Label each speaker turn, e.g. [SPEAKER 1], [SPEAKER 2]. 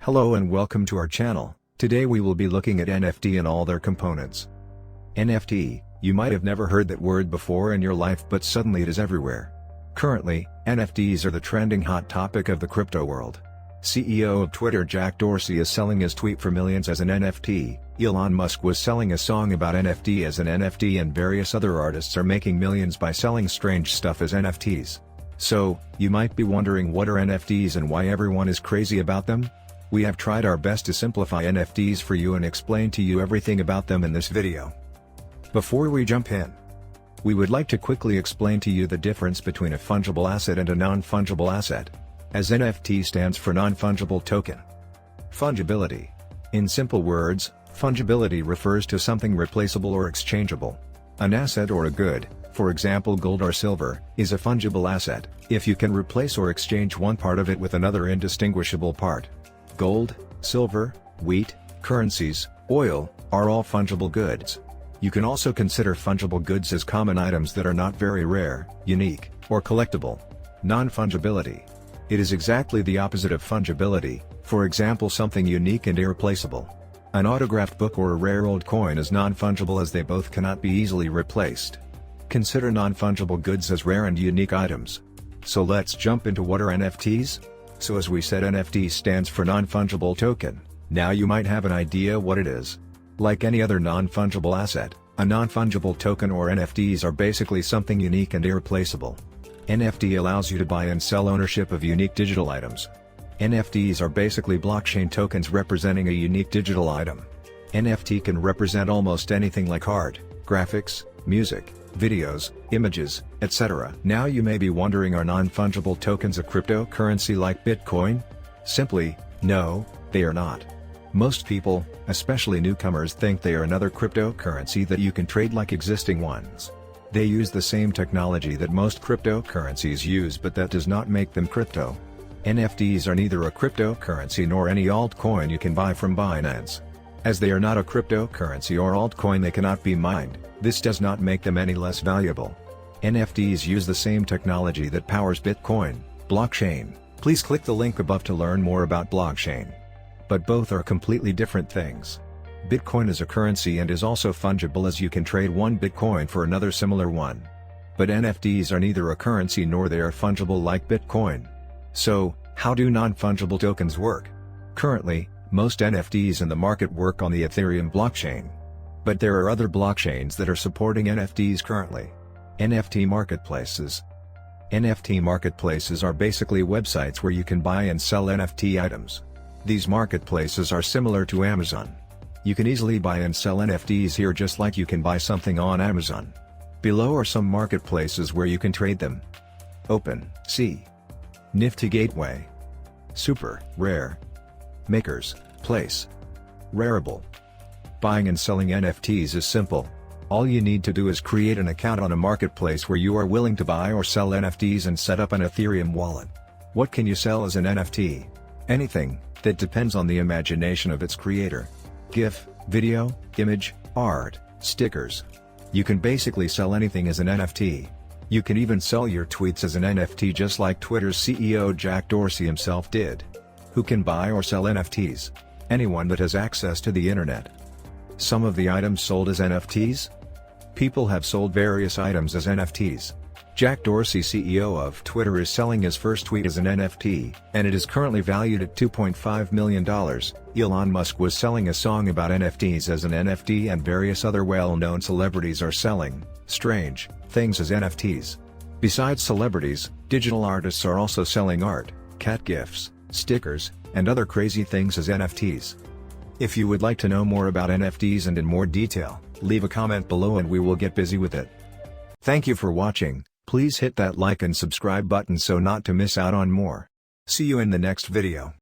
[SPEAKER 1] Hello and welcome to our channel. Today we will be looking at NFT and all their components. NFT, you might have never heard that word before in your life, but suddenly it is everywhere. Currently, NFTs are the trending hot topic of the crypto world. CEO of Twitter Jack Dorsey is selling his tweet for millions as an NFT, Elon Musk was selling a song about NFT as an NFT, and various other artists are making millions by selling strange stuff as NFTs. So, you might be wondering, what are NFTs and why everyone is crazy about them? We have tried our best to simplify NFTs for you and explain to you everything about them in this video. Before we jump in, we would like to quickly explain to you the difference between a fungible asset and a non-fungible asset, as NFT stands for non-fungible token. Fungibility. In simple words, fungibility refers to something replaceable or exchangeable. An asset or a good, for example gold or silver, is a fungible asset, if you can replace or exchange one part of it with another indistinguishable part. Gold, silver, wheat, currencies, oil, are all fungible goods. You can also consider fungible goods as common items that are not very rare, unique, or collectible. Non-fungibility. It is exactly the opposite of fungibility, for example something unique and irreplaceable. An autographed book or a rare old coin is non-fungible as they both cannot be easily replaced. Consider non-fungible goods as rare and unique items. So let's jump into what are NFTs? So as we said, NFT stands for non-fungible token. Now you might have an idea what it is. Like any other non-fungible asset, a non-fungible token or NFTs are basically something unique and irreplaceable. NFT allows you to buy and sell ownership of unique digital items. NFTs are basically blockchain tokens representing a unique digital item. NFT can represent almost anything like art, graphics, music, videos, images, etc. Now you may be wondering, are non-fungible tokens a cryptocurrency like Bitcoin? Simply, no, they are not. Most people, especially newcomers, think they are another cryptocurrency that you can trade like existing ones. They use the same technology that most cryptocurrencies use, but that does not make them crypto. NFTs are neither a cryptocurrency nor any altcoin you can buy from Binance. As they are not a cryptocurrency or altcoin, they cannot be mined. This does not make them any less valuable. NFTs use the same technology that powers Bitcoin, blockchain. Please click the link above to learn more about blockchain. But both are completely different things. Bitcoin is a currency and is also fungible, as you can trade one Bitcoin for another similar one. But NFTs are neither a currency nor they are fungible like Bitcoin. So, how do non-fungible tokens work? Currently, most NFTs in the market work on the Ethereum blockchain. But there are other blockchains that are supporting NFTs currently. NFT marketplaces. NFT marketplaces are basically websites where you can buy and sell NFT items. These marketplaces are similar to Amazon. You can easily buy and sell NFTs here just like you can buy something on Amazon. Below are some marketplaces where you can trade them. OpenSea, Nifty Gateway, SuperRare, MakersPlace, Rarible. Buying and selling NFTs is simple. All you need to do is create an account on a marketplace where you are willing to buy or sell NFTs and set up an Ethereum wallet. What can you sell as an NFT? Anything. That depends on the imagination of its creator. GIF, video, image, art, stickers. You can basically sell anything as an NFT. You can even sell your tweets as an NFT, just like Twitter's CEO Jack Dorsey himself did. Who can buy or sell NFTs? Anyone that has access to the internet. Some of the items sold as NFTs? People have sold various items as NFTs. Jack Dorsey, CEO of Twitter, is selling his first tweet as an NFT, and it is currently valued at $2.5 million. Elon Musk was selling a song about NFTs as an NFT, and various other well-known celebrities are selling strange things as NFTs. Besides celebrities, digital artists are also selling art, cat gifs, stickers, and other crazy things as NFTs. If you would like to know more about NFTs and in more detail, leave a comment below and we will get busy with it. Thank you for watching. Please hit that like and subscribe button so not to miss out on more. See you in the next video.